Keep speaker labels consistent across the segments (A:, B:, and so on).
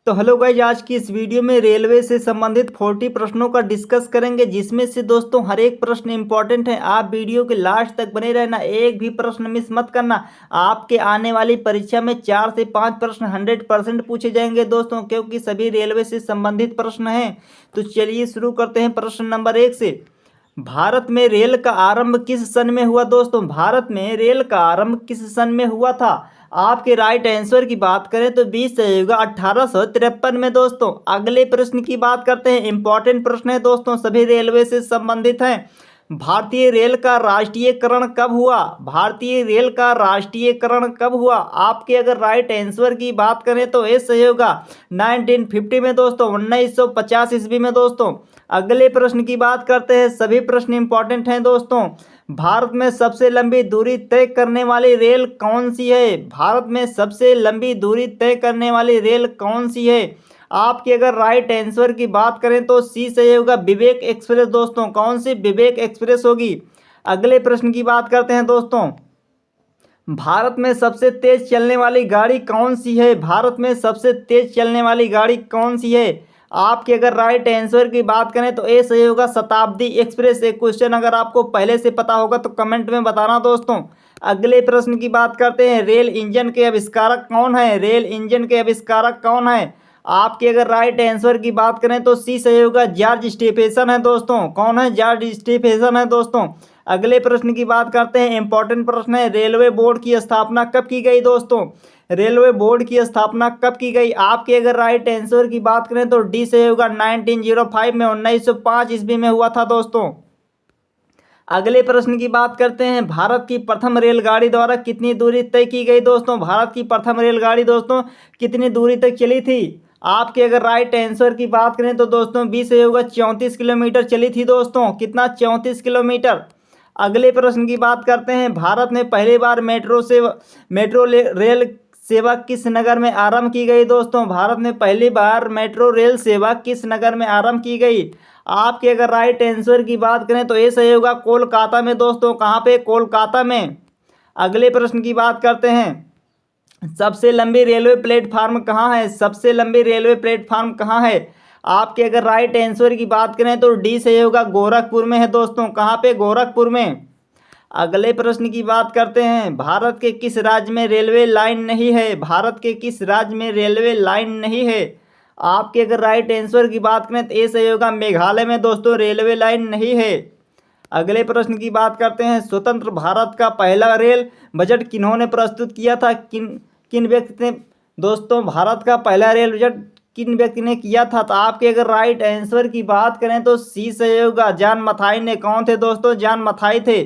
A: तो hello guys, आज की इस वीडियो में रेलवे से संबंधित 40 प्रश्नों का डिस्कस करेंगे, जिसमें से दोस्तों हर एक प्रश्न इंपॉर्टेंट है। आप वीडियो के लास्ट तक बने रहना, एक भी प्रश्न मिस मत करना। आपके आने वाली परीक्षा में 4 से 5 प्रश्न 100% पूछे जाएंगे दोस्तों, क्योंकि सभी रेलवे से संबंधित प्रश्न हैं। तो चलिए शुरू करते हैं प्रश्न नंबर 1 से। भारत में रेल का आरंभ किस सन में हुआ दोस्तों? भारत में रेल का आरंभ किस सन में हुआ था? आपके राइट आंसर की बात करें तो 20 सही होगा 1853 में दोस्तों। अगले प्रश्न की बात करते हैं, इंपॉर्टेंट प्रश्न है दोस्तों, सभी रेलवे से संबंधित हैं। भारतीय रेल का राष्ट्रीयकरण कब हुआ? भारतीय रेल का राष्ट्रीयकरण कब हुआ? आपके अगर राइट आंसर की बात करें तो ये सही होगा 1950 में दोस्तों, 1950 ईस्वी में दोस्तों। अगले प्रश्न की बात करते हैं, सभी प्रश्न इंपॉर्टेंट हैं दोस्तों। भारत में सबसे लंबी दूरी तय करने वाली रेल कौन सी है? भारत में सबसे लंबी दूरी तय करने वाली रेल कौन सी है? आपके अगर राइट आंसर की बात करें तो सी सही होगा विवेक एक्सप्रेस दोस्तों। कौन सी? विवेक एक्सप्रेस होगी। अगले प्रश्न की बात करते हैं दोस्तों, भारत में सबसे तेज चलने वाली गाड़ी कौन सी है? भारत में सबसे तेज चलने वाली गाड़ी कौन सी है? आपके अगर राइट आंसर की बात करें तो ए सही होगा शताब्दी एक्सप्रेस। एक क्वेश्चन अगर आपको पहले से पता होगा तो कमेंट में बताना दोस्तों। अगले प्रश्न की बात करते हैं, रेल इंजन के आविष्कारक कौन है? रेल इंजन के आविष्कारक कौन है? आपके अगर राइट आंसर की बात करें तो सी सही होगा जॉर्ज स्टीफेसन है दोस्तों। कौन है? जॉर्ज स्टीफेसन है दोस्तों। अगले प्रश्न की बात करते हैं, इंपॉर्टेंट प्रश्न है, रेलवे बोर्ड की स्थापना कब की गई दोस्तों? रेलवे बोर्ड की स्थापना कब की गई? आपके अगर राइट आंसर की बात करें तो डी से होगा 1905 में, 1905 ईस्वी में हुआ था दोस्तों। अगले प्रश्न की बात करते हैं, भारत की प्रथम रेलगाड़ी द्वारा कितनी दूरी तय की गई दोस्तों? भारत की प्रथम रेलगाड़ी दोस्तों कितनी दूरी तक चली थी? आपके अगर राइट आंसर की बात करें तो दोस्तों 20 से होगा 34 किलोमीटर चली थी दोस्तों। कितना? 34 किलोमीटर। अगले प्रश्न की बात करते हैं, भारत में पहली बार रेल सेवा किस नगर में आरंभ की गई दोस्तों? भारत में पहली बार मेट्रो रेल सेवा किस नगर में आरंभ की गई? आपके अगर राइट आंसर की बात करें तो ये सही होगा कोलकाता में दोस्तों। कहाँ पे? कोलकाता में। अगले प्रश्न की बात करते हैं, सबसे लंबी रेलवे प्लेटफार्म कहाँ है? सबसे लंबी रेलवे प्लेटफार्म कहाँ है? आपके अगर राइट आंसर की बात करें तो डी सही होगा गोरखपुर में है दोस्तों। कहाँ पे? गोरखपुर में। अगले प्रश्न की बात करते हैं, भारत के किस राज्य में रेलवे लाइन नहीं है? भारत के किस राज्य में रेलवे लाइन नहीं है? आपके अगर राइट आंसर की बात करें तो ये सही होगा मेघालय में दोस्तों, रेलवे लाइन नहीं है। अगले प्रश्न की बात करते हैं, स्वतंत्र भारत का पहला रेल बजट किन्होंने प्रस्तुत किया था? किन किन व्यक्ति ने दोस्तों भारत का पहला रेल बजट किन व्यक्ति ने किया था? तो आपके अगर राइट आंसर की बात करें तो सी सही होगा जॉन मथाई ने। कौन थे दोस्तों? जॉन मथाई थे।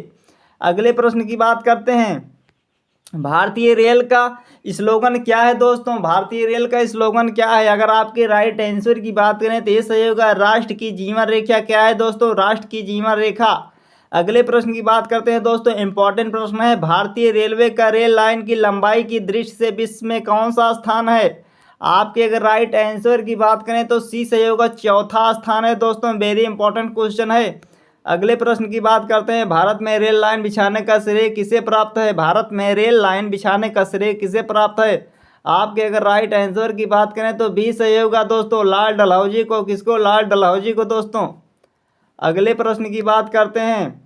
A: अगले प्रश्न की बात करते हैं, भारतीय रेल का स्लोगन क्या है दोस्तों? भारतीय रेल का स्लोगन क्या है? अगर आपके राइट आंसर की बात करें तो ये सही होगा राष्ट्र की जीवन रेखा। क्या है दोस्तों? राष्ट्र की जीवन रेखा। अगले प्रश्न की बात करते हैं दोस्तों, इंपॉर्टेंट प्रश्न है, भारतीय रेलवे का रेल लाइन की लंबाई की दृष्टि से विश्व में कौन सा स्थान है? आपके अगर राइट आंसर की बात करें तो सी सही होगा चौथा स्थान है दोस्तों। वेरी इंपॉर्टेंट क्वेश्चन है। अगले प्रश्न की बात करते हैं, भारत में रेल लाइन बिछाने का श्रेय किसे प्राप्त है? भारत में रेल लाइन बिछाने का श्रेय किसे प्राप्त है? आपके अगर राइट आंसर की बात करें तो बी सही होगा दोस्तों लाल डलहौजी को। किसको? लाल डलहौजी को दोस्तों। अगले प्रश्न की बात करते हैं,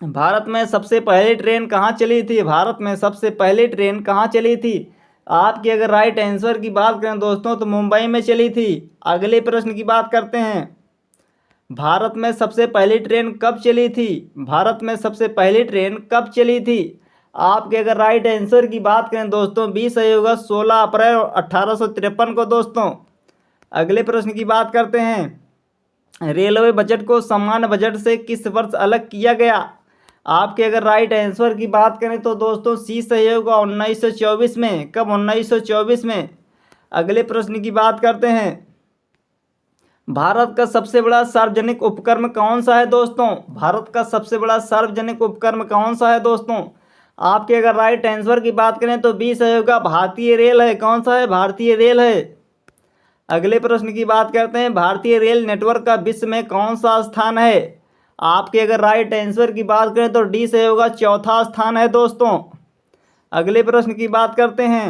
A: भारत में सबसे पहली ट्रेन कहाँ चली थी? भारत में सबसे पहली ट्रेन कहाँ चली थी? आपकी अगर राइट आंसर की बात करें दोस्तों तो मुंबई में चली थी। अगले प्रश्न की बात करते हैं, भारत में सबसे पहली ट्रेन कब चली थी? भारत में सबसे पहली ट्रेन कब चली थी? आपके अगर राइट आंसर की बात करें दोस्तों 20 सही होगा 16 अप्रैल 1853 को दोस्तों। अगले प्रश्न की बात करते हैं, रेलवे बजट को सामान्य बजट से किस वर्ष अलग किया गया? आपके अगर राइट आंसर की बात करें तो दोस्तों सी सही होगा 1924 में। कब? 1924 में। अगले प्रश्न की बात करते हैं, भारत का सबसे बड़ा सार्वजनिक उपक्रम कौन सा है दोस्तों? भारत का सबसे बड़ा सार्वजनिक उपक्रम कौन सा है दोस्तों? आपके अगर राइट आंसर की बात करें तो बी सही होगा भारतीय रेल है। कौन सा है? भारतीय रेल है। अगले प्रश्न की बात करते हैं, भारतीय रेल नेटवर्क का विश्व में कौन सा स्थान है? आपके अगर राइट आंसर की बात करें तो डी से होगा चौथा स्थान है दोस्तों। अगले प्रश्न की बात करते हैं,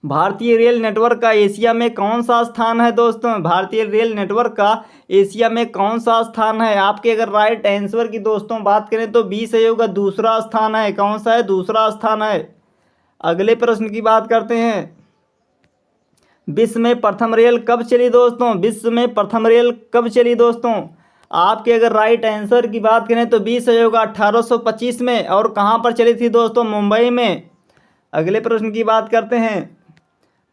A: भारतीय रेल नेटवर्क का एशिया में कौन सा स्थान है दोस्तों? भारतीय रेल नेटवर्क का एशिया में कौन सा स्थान है? आपके अगर राइट आंसर की दोस्तों बात करें तो बी सही होगा, दूसरा स्थान है। कौन सा है? दूसरा स्थान है। अगले प्रश्न की बात करते हैं। विश्व में प्रथम रेल कब चली दोस्तों? विश्व में प्रथम रेल कब चली दोस्तों? आपके अगर राइट आंसर की बात करें तो बी सही होगा, 1825 में। और कहाँ पर चली थी दोस्तों? मुंबई में। अगले प्रश्न की बात करते हैं।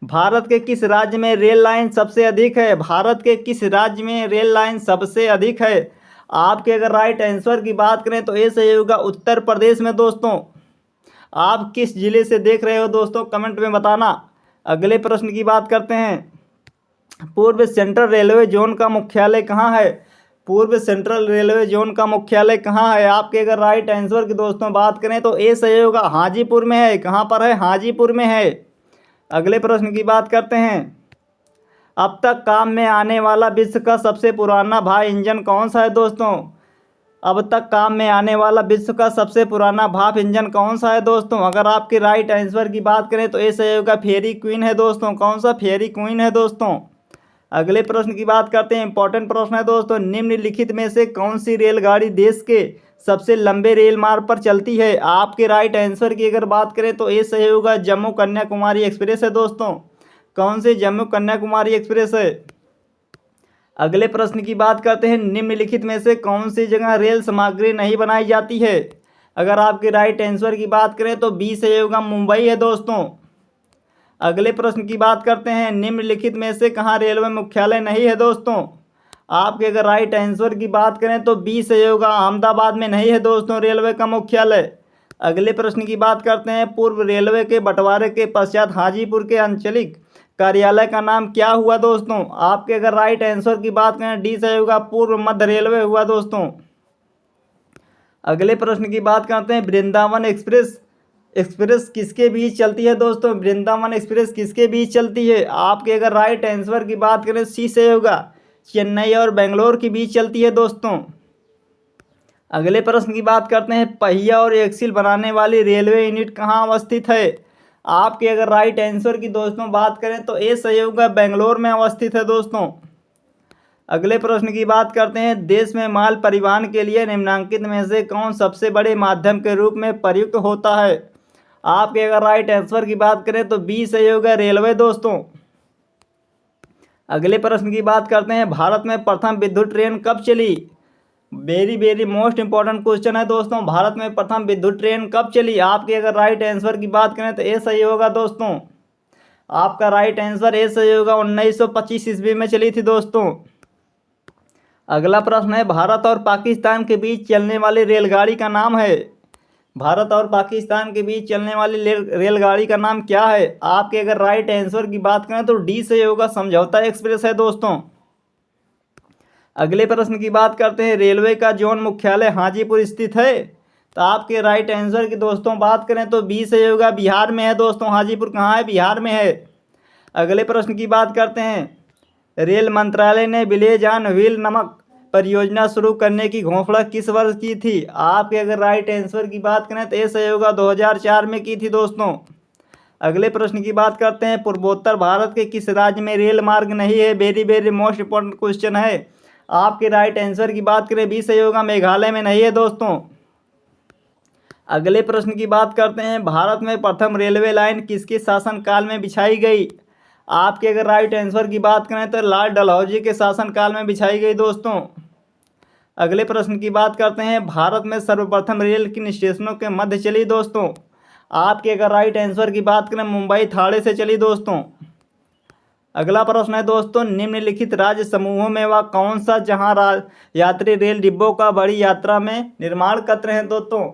A: भारत के किस राज्य में रेल लाइन सबसे अधिक है? भारत के किस राज्य में रेल लाइन सबसे अधिक है? आपके अगर राइट आंसर की बात करें तो ये सही होगा, उत्तर प्रदेश में दोस्तों। आप किस जिले से देख रहे हो दोस्तों? कमेंट में बताना। अगले प्रश्न की बात करते हैं। पूर्व सेंट्रल रेलवे जोन का मुख्यालय कहाँ है? पूर्व सेंट्रल रेलवे जोन का मुख्यालय कहाँ है? आपके अगर राइट आंसर की दोस्तों बात करें तो ये सही होगा, हाजीपुर में है। कहाँ पर है? हाजीपुर में है। अगले प्रश्न की बात करते हैं। अब तक काम में आने वाला विश्व का सबसे पुराना भाप इंजन कौन सा है दोस्तों? अब तक काम में आने वाला विश्व का सबसे पुराना भाप इंजन कौन सा है दोस्तों? अगर आपके राइट आंसर की बात करें तो ये सही होगा, फेयरी क्वीन है दोस्तों। कौन सा? फेयरी क्वीन है दोस्तों। अगले प्रश्न की बात करते हैं। इंपॉर्टेंट प्रश्न है दोस्तों। निम्नलिखित में से कौन सी रेलगाड़ी देश के सबसे लंबे रेल मार्ग पर चलती है? आपके राइट आंसर की अगर बात करें तो ये सही होगा, जम्मू कन्याकुमारी एक्सप्रेस है दोस्तों। कौन सी? जम्मू कन्याकुमारी एक्सप्रेस है। अगले प्रश्न की बात करते हैं। निम्नलिखित में से कौन सी जगह रेल सामग्री नहीं बनाई जाती है? अगर आपके राइट आंसर की बात करें तो बी सही होगा, मुंबई है दोस्तों। अगले प्रश्न की बात करते हैं। निम्नलिखित में से कहाँ रेलवे मुख्यालय नहीं है दोस्तों? आपके अगर राइट आंसर की बात करें तो बी सही होगा, अहमदाबाद में नहीं है दोस्तों रेलवे का मुख्यालय। अगले प्रश्न की बात करते हैं। पूर्व रेलवे के बंटवारे के पश्चात हाजीपुर के आंचलिक कार्यालय का नाम क्या हुआ दोस्तों? आपके अगर राइट आंसर की बात करें डी सही होगा, पूर्व मध्य रेलवे हुआ दोस्तों। अगले प्रश्न की बात करते हैं। वृंदावन एक्सप्रेस किसके बीच चलती है दोस्तों? वृंदावन एक्सप्रेस किसके बीच चलती है? आपके अगर राइट आंसर की बात करें सी सही होगा, चेन्नई और बेंगलोर के बीच चलती है दोस्तों। अगले प्रश्न की बात करते हैं। पहिया और एक्सिल बनाने वाली रेलवे यूनिट कहाँ अवस्थित है? आपके अगर राइट आंसर की दोस्तों बात करें तो ये सही होगा, बेंगलोर में अवस्थित है दोस्तों। अगले प्रश्न की बात करते हैं। देश में माल परिवहन के लिए निम्नलिखित में से कौन सबसे बड़े माध्यम के रूप में प्रयुक्त होता है? आपके अगर राइट आंसर की बात करें तो बी सही होगा, रेलवे दोस्तों। अगले प्रश्न की बात करते हैं। भारत में प्रथम विद्युत ट्रेन कब चली? Very very most important question है दोस्तों। भारत में प्रथम विद्युत ट्रेन कब चली? आपके अगर राइट आंसर की बात करें तो ये सही होगा दोस्तों। आपका राइट आंसर ये सही होगा, 1925 ईस्वी में चली थी दोस्तों। अगला प्रश्न है। भारत और पाकिस्तान के बीच चलने वाली रेलगाड़ी का नाम है? भारत और पाकिस्तान के बीच चलने वाली रेलगाड़ी का नाम क्या है? आपके अगर राइट आंसर की बात करें तो डी सही होगा, समझौता एक्सप्रेस है दोस्तों। अगले प्रश्न की बात करते हैं। रेलवे का जोन मुख्यालय हाजीपुर स्थित है? तो आपके राइट आंसर की दोस्तों बात करें तो बी सही होगा, बिहार में है दोस्तों। हाजीपुर कहाँ है? बिहार में है। अगले प्रश्न की बात करते हैं। रेल मंत्रालय ने विलेज ऑन व्हील नामक परियोजना शुरू करने की घोषणा किस वर्ष की थी? आपके अगर राइट आंसर की बात करें तो ये सही होगा, 2004 में की थी दोस्तों। अगले प्रश्न की बात करते हैं। पूर्वोत्तर भारत के किस राज्य में रेल मार्ग नहीं है? Very very most important question है। आपके राइट आंसर की बात करें बी सही होगा, मेघालय में नहीं है दोस्तों। अगले प्रश्न की बात करते हैं। भारत में प्रथम रेलवे लाइन किसके शासनकाल में बिछाई गई? आपके अगर राइट आंसर की बात करें तो लाल डलहौजी के शासनकाल में बिछाई गई दोस्तों। अगले प्रश्न की बात करते हैं। भारत में सर्वप्रथम रेल किन स्टेशनों के मध्य चली दोस्तों? आपके अगर राइट आंसर की बात करें मुंबई थाने से चली दोस्तों। अगला प्रश्न है दोस्तों। निम्नलिखित राज्य समूहों में वह कौन सा जहां यात्री रेल डिब्बों का बड़ी यात्रा में निर्माण करते हैं दोस्तों?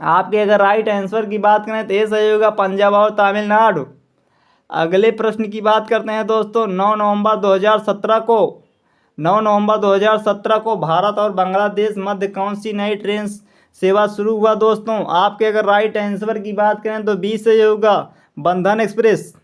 A: आपके अगर राइट आंसर की बात करें तो ये सही होगा, पंजाब और तमिलनाडु। अगले प्रश्न की बात करते हैं दोस्तों। 9 नवंबर 2017 को भारत और बांग्लादेश मध्य कौन सी नई ट्रेन सेवा शुरू हुआ दोस्तों? आपके अगर राइट आंसर की बात करें तो बी सही होगा, बंधन एक्सप्रेस।